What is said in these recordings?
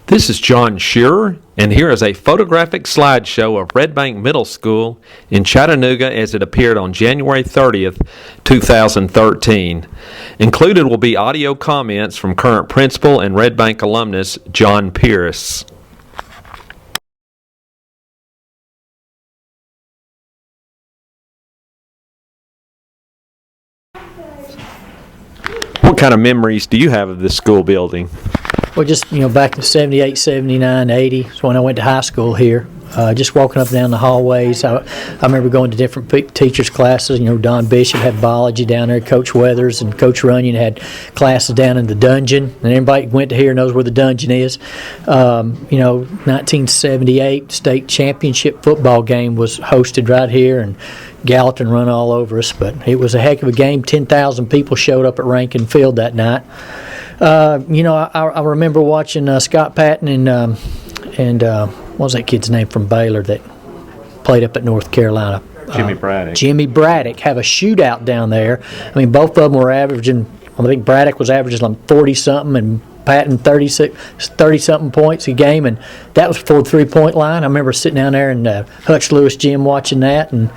This is John Shearer, and here is a photographic slideshow of Red Bank Middle School in Chattanooga as it appeared on January 30th, 2013. Included will be audio comments from current principal and Red Bank alumnus John Pierce. What kind of memories do you have of this school building? Well, just, back in 78, 79, 80 is when I went to high school here. Just walking up and down the hallways. I remember going to different teachers' classes. Don Bishop had biology down there. Coach Weathers and Coach Runyon had classes down in the dungeon. And everybody went to here knows where the dungeon is. 1978 state championship football game was hosted right here, and Gallatin run all over us. But it was a heck of a game. 10,000 people showed up at Rankin Field that night. I remember watching Scott Patton and what was that kid's name from Baylor that played up at North Carolina? Jimmy Braddock. Jimmy Braddock have a shootout down there. I mean, both of them were averaging. I think Braddock was averaging like 40-something and Patton 30-something points a game, and that was before the three-point line. I remember sitting down there in Hutch Lewis Gym watching that, and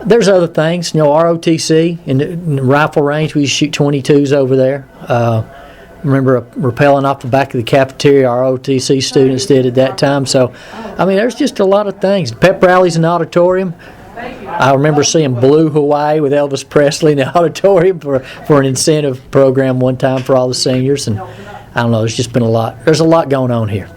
there's other things. ROTC in the rifle range, we used to shoot 22s over there. I remember rappelling off the back of the cafeteria our OTC students did at that time. So, there's just a lot of things. Pep rallies in the auditorium. I remember seeing Blue Hawaii with Elvis Presley in the auditorium for an incentive program one time for all the seniors. And I don't know, there's just been a lot. There's a lot going on here.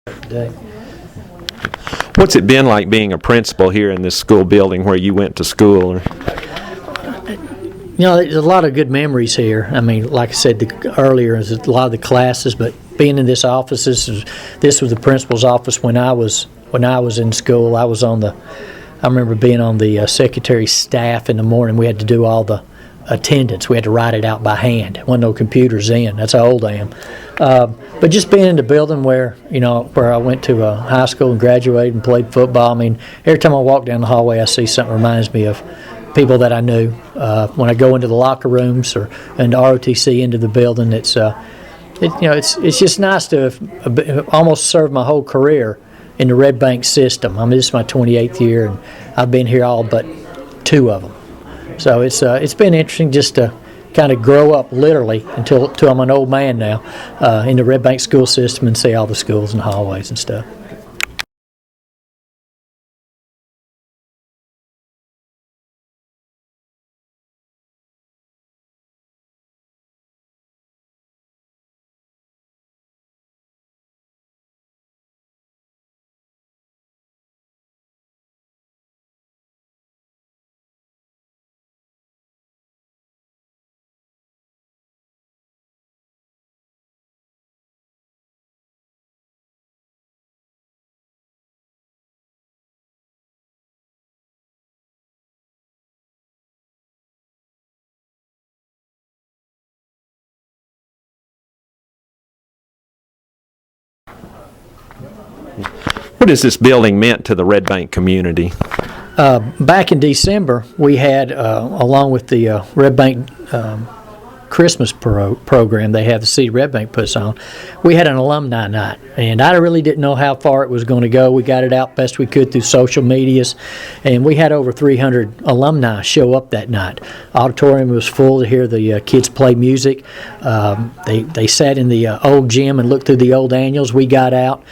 Today. What's it been like being a principal here in this school building where you went to school? There's a lot of good memories here. Like I said earlier, there's a lot of the classes, but being in this office, this was the principal's office when I was in school. I remember being on the secretary's staff in the morning. We had to do all the attendance. We had to write it out by hand. There wasn't no computers in. That's how old I am. But just being in the building where I went to high school and graduated and played football. Every time I walk down the hallway, I see something that reminds me of people that I knew. When I go into the locker rooms or into ROTC into the building, it's just nice to have almost served my whole career in the Red Bank system. This is my 28th year, and I've been here all but 2 of them. So it's been interesting just to kind of grow up literally until I'm an old man now in the Red Bank school system and see all the schools and hallways and stuff. What has this building meant to the Red Bank community? Back in December, we had, along with the Red Bank Christmas program they have the City Red Bank puts on. We had an alumni night, and I really didn't know how far it was going to go. We got it out best we could through social medias, and we had over 300 alumni show up that night. Auditorium was full to hear the kids play music. They sat in the old gym and looked through the old annuals. We got out.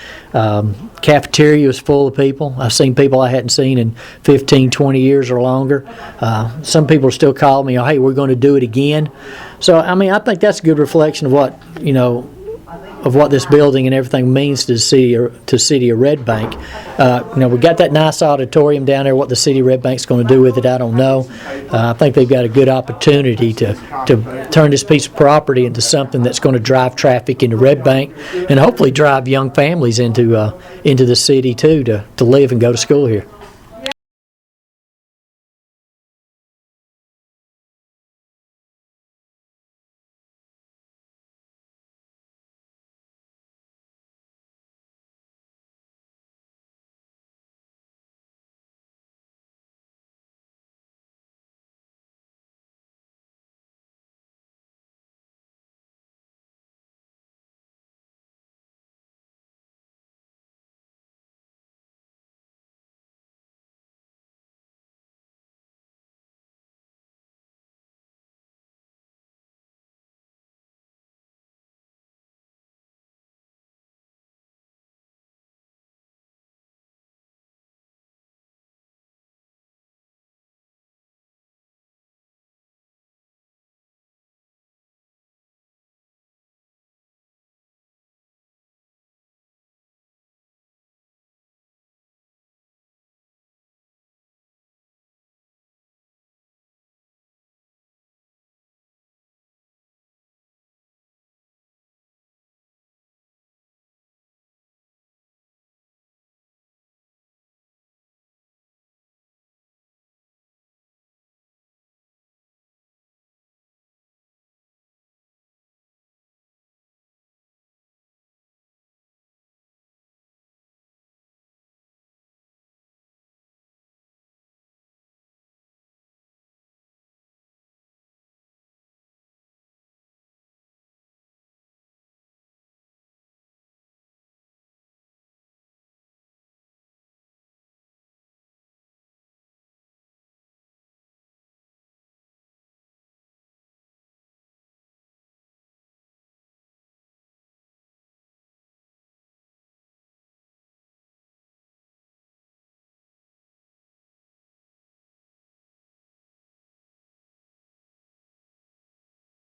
Cafeteria was full of people. I've seen people I hadn't seen in 15, 20 years or longer. Some people still call me, hey, we're going to do it again. So, I mean, I think that's a good reflection of what, of what this building and everything means to the city of Red Bank. We got that nice auditorium down there. What the city of Red Bank's going to do with it, I don't know. I think they've got a good opportunity to turn this piece of property into something that's going to drive traffic into Red Bank and hopefully drive young families into the city too to live and go to school here.